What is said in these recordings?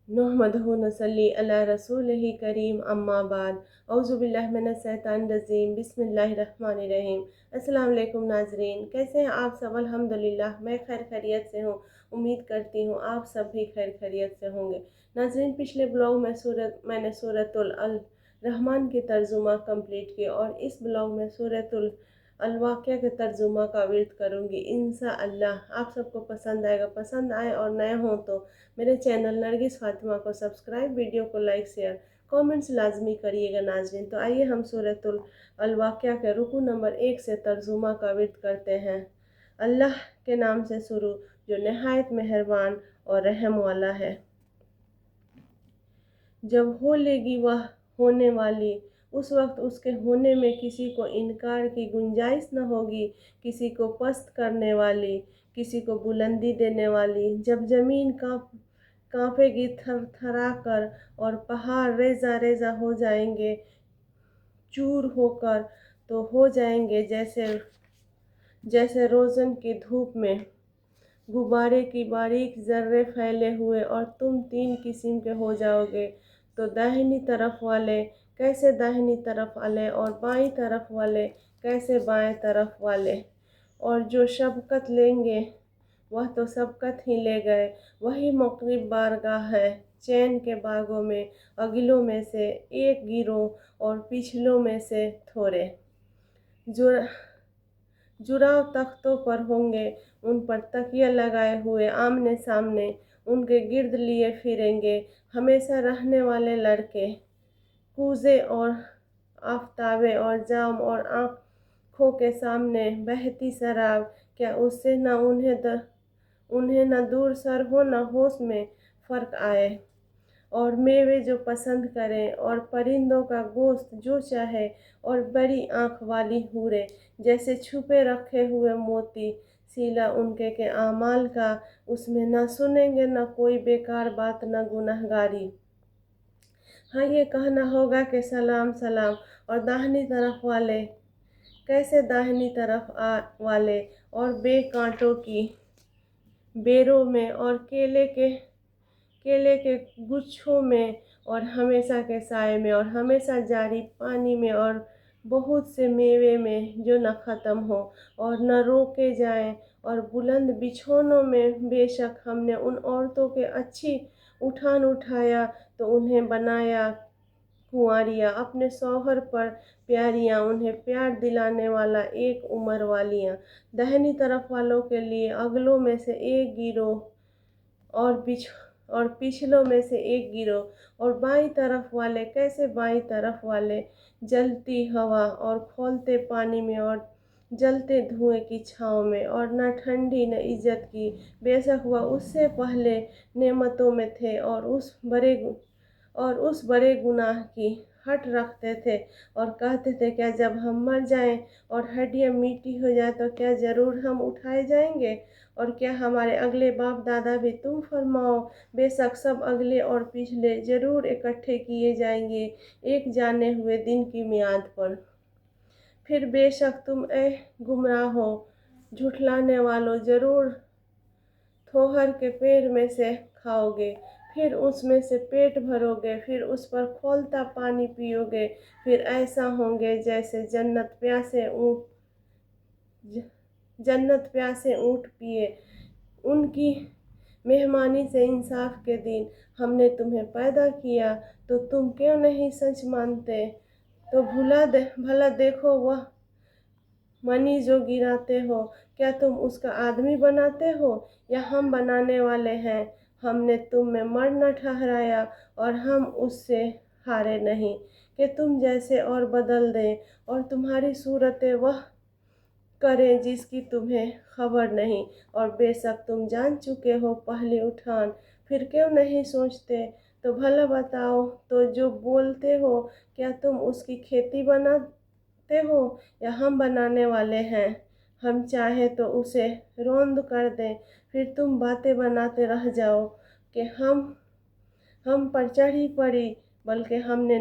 नहमदहु नसल्ली अला रसूलिही करीम अम्मा बाद औज़ु बिल्लाहि मिनश शैतानिर रजीम बिस्मिल्लाहिर्रहमानिर्रहीम। अस्सलाम वालेकुम नाज़रीन, कैसे हैं आप सब? अल्हम्दुलिल्लाह मैं खैर खैरियत से हूँ। उम्मीद करती हूँ आप सब भी खैर खैरियत से होंगे। नाज़रीन, पिछले ब्लॉग में मैंने सूरतुल अल रहमान की तर्जुमा कंप्लीट की और इस ब्लॉग में सूरतुल अल वाक़िया के तर्जुमा का विर्द करूँगी। इंशाअल्लाह आप सबको पसंद आएगा। पसंद आए और नए हों तो मेरे चैनल नरगिस फातिमा को सब्सक्राइब, वीडियो को लाइक, शेयर, कमेंट्स लाजमी करिएगा नाज़रीन। तो आइए हम सूरतुल अल वाक़िया के रुकू नंबर 1 से तर्जुमा का विर्द करते हैं। अल्लाह के नाम से शुरू जो नहायत मेहरबान और रहम वाला है। जब हो लेगी वह होने वाली, उस वक्त उसके होने में किसी को इनकार की गुंजाइश न होगी, किसी को पस्त करने वाली, किसी को बुलंदी देने वाली। जब ज़मीन कांपेगी थर थरा कर और पहाड़ रेजा रेजा हो जाएंगे चूर होकर, तो हो जाएंगे जैसे जैसे रोज़न की धूप में गुब्बारे की बारीक ज़र्रे फैले हुए, और तुम 3 किस्म के हो जाओगे। तो दाहिनी तरफ वाले कैसे दाहिनी तरफ वाले, और बाईं तरफ वाले कैसे बाएं तरफ वाले। और जो शबकत लेंगे वह तो सबकत ही ले गए। वही मुक़र्रब बारगाह है चैन के बागों में, अगलों में से एक गिरोह और पिछलों में से थोड़े। जुराव तख्तों पर होंगे, उन पर तकिया लगाए हुए आमने सामने, उनके गिर्द लिए फिरेंगे हमेशा रहने वाले लड़के। कूजे और आफताबे और जाम और आँखों के सामने बहती शराब, क्या उससे न उन्हें न दूर सर हो न होश में फ़र्क आए। और मेवे जो पसंद करें और परिंदों का गोश्त जो चाहे, और बड़ी आँख वाली हूरें जैसे छुपे रखे हुए मोती। सीला उनके के आमाल का, उसमें न सुनेंगे न कोई बेकार बात न गुनहगारी। हाँ, ये कहना होगा कि सलाम सलाम। और दाहिनी तरफ वाले कैसे दाहिनी तरफ वाले, और बेकांटों की बेरों में, और केले के गुच्छों में, और हमेशा के साए में, और हमेशा जारी पानी में, और बहुत से मेवे में जो न ख़त्म हो और न रोके जाएं। और बुलंद बिछौनों में बेशक हमने उन औरतों के अच्छी उठान उठाया, तो उन्हें बनाया कुंवारियाँ, अपने शौहर पर प्यारियाँ, उन्हें प्यार दिलाने वाला एक उम्र वालियाँ। दाहिनी तरफ वालों के लिए अगलों में से एक गिरोह और पिछलों में से एक गिरोह। और बाईं तरफ वाले कैसे बाईं तरफ वाले, जलती हवा और खौलते पानी में, और जलते धुएं की छाँव में, और न ठंडी न इज्जत की। बेशक वह उससे पहले नेमतों में थे, और उस बड़े गुनाह की हट रखते थे, और कहते थे क्या जब हम मर जाएं और हड्डियां मिट्टी हो जाए तो क्या ज़रूर हम उठाए जाएंगे। और क्या हमारे अगले बाप दादा भी? तुम फरमाओ, बेशक सब अगले और पिछले ज़रूर इकट्ठे किए जाएंगे एक जाने हुए दिन की मियाद पर। फिर बेशक तुम गुमराह हो झुठलाने वालों ज़रूर थोहर के पेड़ में से खाओगे, फिर उसमें से पेट भरोगे, फिर उस पर खौलता पानी पियोगे। फिर ऐसा होंगे जैसे जन्नत प्यासे ऊँट पिए। उनकी मेहमानी से इंसाफ के दिन हमने तुम्हें पैदा किया, तो तुम क्यों नहीं सच मानते? तो भला देखो वह मनी जो गिराते हो, क्या तुम उसका आदमी बनाते हो, या हम बनाने वाले हैं? हमने तुम में मर्द न ठहराया, और हम उससे हारे नहीं कि तुम जैसे और बदल दें, और तुम्हारी सूरतें वह करें जिसकी तुम्हें खबर नहीं। और बेशक तुम जान चुके हो पहली उठान, फिर क्यों नहीं सोचते? तो भला बताओ, तो जो बोलते हो क्या तुम उसकी खेती बनाते हो, या हम बनाने वाले हैं? हम चाहे तो उसे रौंद कर दें, फिर तुम बातें बनाते रह जाओ कि हम पर चढ़ी पड़ी, बल्कि हमने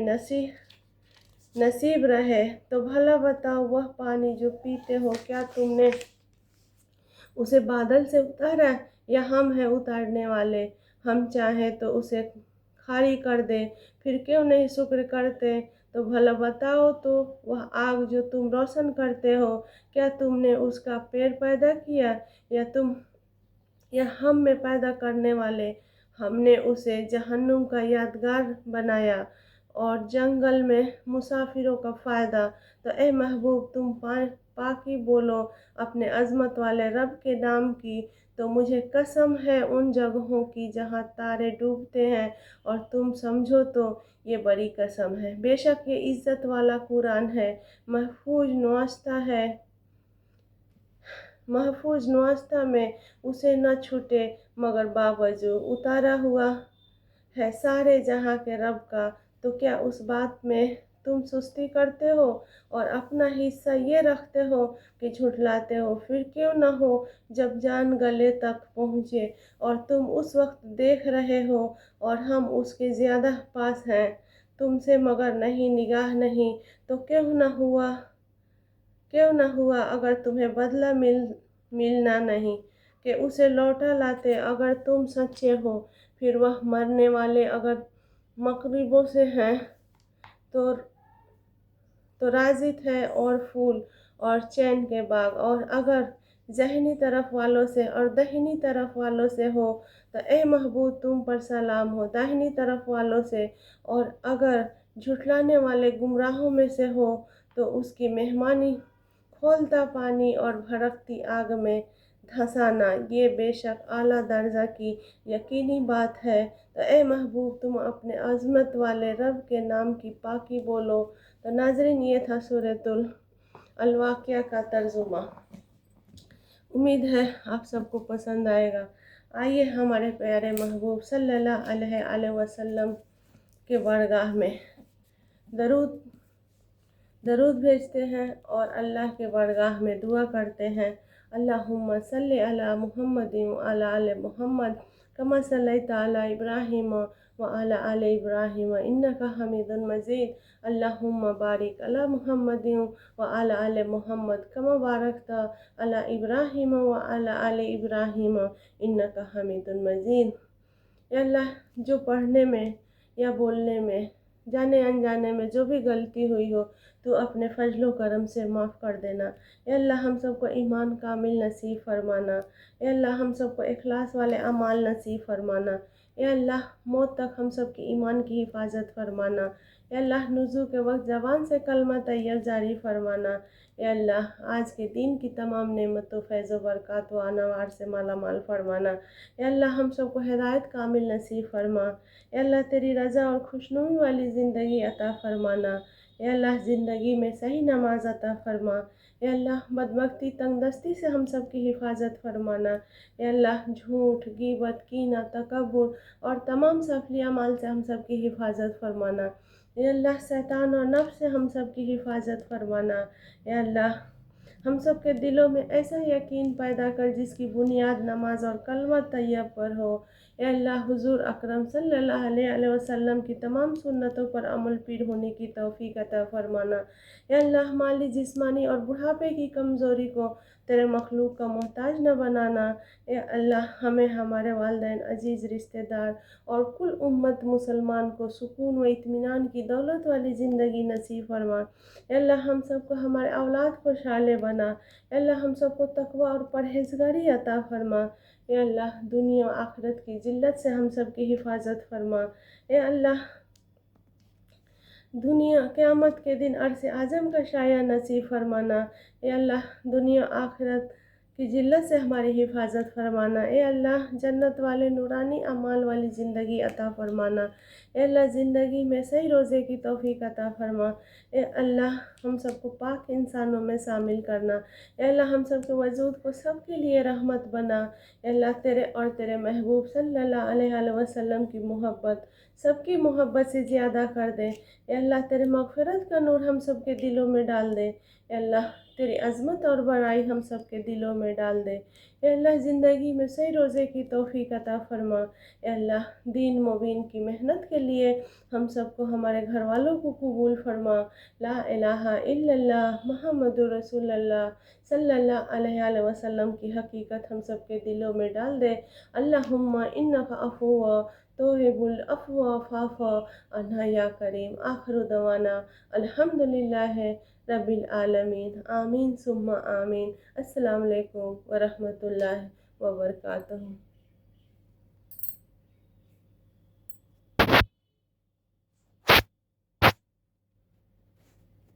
नसीब रहे। तो भला बताओ, वह पानी जो पीते हो क्या तुमने उसे बादल से उतारा, या हम हैं उतारने वाले? हम चाहें तो उसे खारी कर दे, फिर क्यों नहीं शुक्र करते? तो भला बताओ तो, वह आग जो तुम रोशन करते हो, क्या तुमने उसका पेड़ पैदा किया, या हम में पैदा करने वाले हमने उसे जहन्नुम का यादगार बनाया और जंगल में मुसाफिरों का फ़ायदा? तो ए महबूब, तुम पाकी बोलो अपने अज़मत वाले रब के नाम की, तो मुझे कसम है उन जगहों की जहाँ तारे डूबते हैं, और तुम समझो तो ये बड़ी कसम है। बेशक ये इज़्ज़त वाला कुरान है, महफूज नुआस्ता में उसे न छूटे मगर बावजूद उतारा हुआ है सारे जहाँ के रब का। तो क्या उस बात में तुम सुस्ती करते हो और अपना हिस्सा ये रखते हो कि झुठलाते हो? फिर क्यों न हो, जब जान गले तक पहुँचे और तुम उस वक्त देख रहे हो और हम उसके ज़्यादा पास हैं तुमसे, मगर नहीं, निगाह नहीं, तो क्यों न हुआ अगर तुम्हें बदला मिलना नहीं, कि उसे लौटा लाते अगर तुम सच्चे हो। फिर वह मरने वाले अगर मकरिबों से हैं तो राज़िक है और फूल और चैन के बाग, और अगर ज़हनी तरफ वालों से और दाहिनी तरफ वालों से हो तो ए महबूब तुम पर सलाम हो दाहिनी तरफ वालों से, और अगर झुठलाने वाले गुमराहों में से हो तो उसकी मेहमानी खौलता पानी और भड़कती आग में धंसाना। ये बेशक आला दर्जा की यकीनी बात है। तो ए महबूब, तुम अपने अज़मत वाले रब के नाम की पाकी बोलो। तो नाज़रीन, ये था सूरतुल अल-वाक़िया का तर्जुमा। उम्मीद है आप सबको पसंद आएगा। आइए हमारे प्यारे महबूब सल्लल्लाहु अलैहि वसल्लम के बरगाह में दरूद भेजते हैं और अल्लाह के बरगाह में दुआ करते हैं। अल्लाहुम्मा सल्ली अला मुहम्मदिन व अला आले मुहम्मद कमा सल्लैता अला इब्राहीम व अला आले इब्राहीम इन्नका हमीदुन मजीद। अल्लाहुम्मा बारिक अला मुहम्मदिन व अला आले मुहम्मद कमा बारकता अला इब्राहीम व अला आले इब्राहीम इन्नका हमीदुन मजीद। या अल्लाह, जो पढ़ने में या बोलने में, जाने अनजाने में जो भी गलती हुई हो, तो अपने फजलो करम से माफ़ कर देना। या अल्लाह, हम सबको ईमान कामिल नसीब फरमाना। या अल्लाह, हम सबको इखलास वाले अमाल नसीब फरमाना। या अल्लाह, मौत तक हम सब की ईमान की हिफाजत फरमाना। या अल्लाह, नुज़ू के वक्त ज़बान से कलमा तैयब जारी फरमाना। या अल्लाह, आज के दिन की तमाम नेमतों, फैज़ व बरक़ात व अनवार से माला माल फरमाना। या अल्लाह, हम सबको हिदायत कामिल नसीब फरमा। या अल्लाह, तेरी रज़ा और खुशनुमी वाली ज़िंदगी अता फरमाना। या अल्लाह, ज़िंदगी में सही नमाज अता फरमा। या अल्लाह, बदबख्ती तंगदस्ती से हम सब की हिफाजत फरमाना। या अल्लाह, झूठ, ग़ीबत, कीना, तकब्बुर और तमाम सफली अमाल से हम सब की हिफाजत फरमाना। या अल्लाह, शैतान और नफ्स से हम सब की हिफाजत फरमाना। या अल्लाह, हम सब के दिलों में ऐसा यकीन पैदा कर जिसकी बुनियाद नमाज और कलमा तैयब पर हो। या अल्लाह, हुज़ूर अकरम सल्लल्लाहु अलैहि वसल्लम की तमाम सुन्नतों पर अमल पीर होने की तौफ़ीक अता फरमाना। या अल्लाह, माली, जिस्मानी और बुढ़ापे की कमज़ोरी को तेरे मखलूक का मोहताज न बनाना। या अल्लाह, हमें, हमारे वालिदैन, अजीज़ रिश्तेदार और कुल उम्मत मुसलमान को सुकून व इत्मीनान की दौलत वाली ज़िंदगी नसीब फरमा। या अल्लाह, हम सबको, हमारे औलाद को शाले बना। या अल्लाह, हम सबको तकवा और परहेज़गारी अता फरमा। या अल्लाह, दुनिया और आखिरत की जिल्लत से हम सब की हिफाजत फरमा। या अल्लाह, दुनिया क़यामत के दिन अर्श आज़म का शाया नसीब फरमाना। या अल्लाह, दुनिया आखिरत की जिल्लत से हमारी हिफाजत फरमाना। या अल्लाह, जन्नत वाले नूरानी अमाल वाली ज़िंदगी अता फरमाना। या अल्लाह, ज़िंदगी में सही रोज़े की तौफ़ीक अता फरमा। या अल्लाह, हम सबको पाक इंसानों में शामिल करना। या अल्लाह, हम सब के वजूद को सबके लिए रहमत बना। या अल्लाह, तेरे और तेरे महबूब सल्लल्लाहु अलैहि वसल्लम की मोहब्बत सबकी मोहब्बत से ज़्यादा कर दे। या अल्लाह, तेरे मग़फ़िरत का नूर हम सब के दिलों में डाल दे। या अल्लाह, तेरी अज़मत और बड़ाई हम सब के दिलों में डाल दे। اے اللہ زندگی میں صحیح روزے کی توفیق عطا فرما۔ اے اللہ دین مبین کی محنت کے لیے ہم سب کو، ہمارے گھر والوں کو قبول فرما۔ لا الہ الا اللہ محمد رسول اللہ صلی اللہ علیہ وسلم کی حقیقت ہم سب کے دلوں میں ڈال دے۔ اللہم انک عفو تحب العفو فاعف عنا یا کریم۔ آخر دعوانا الحمدللہ رب العالمین، آمین ثم آمین۔ السلام علیکم ورحمۃ اللہ وبرکاتہ۔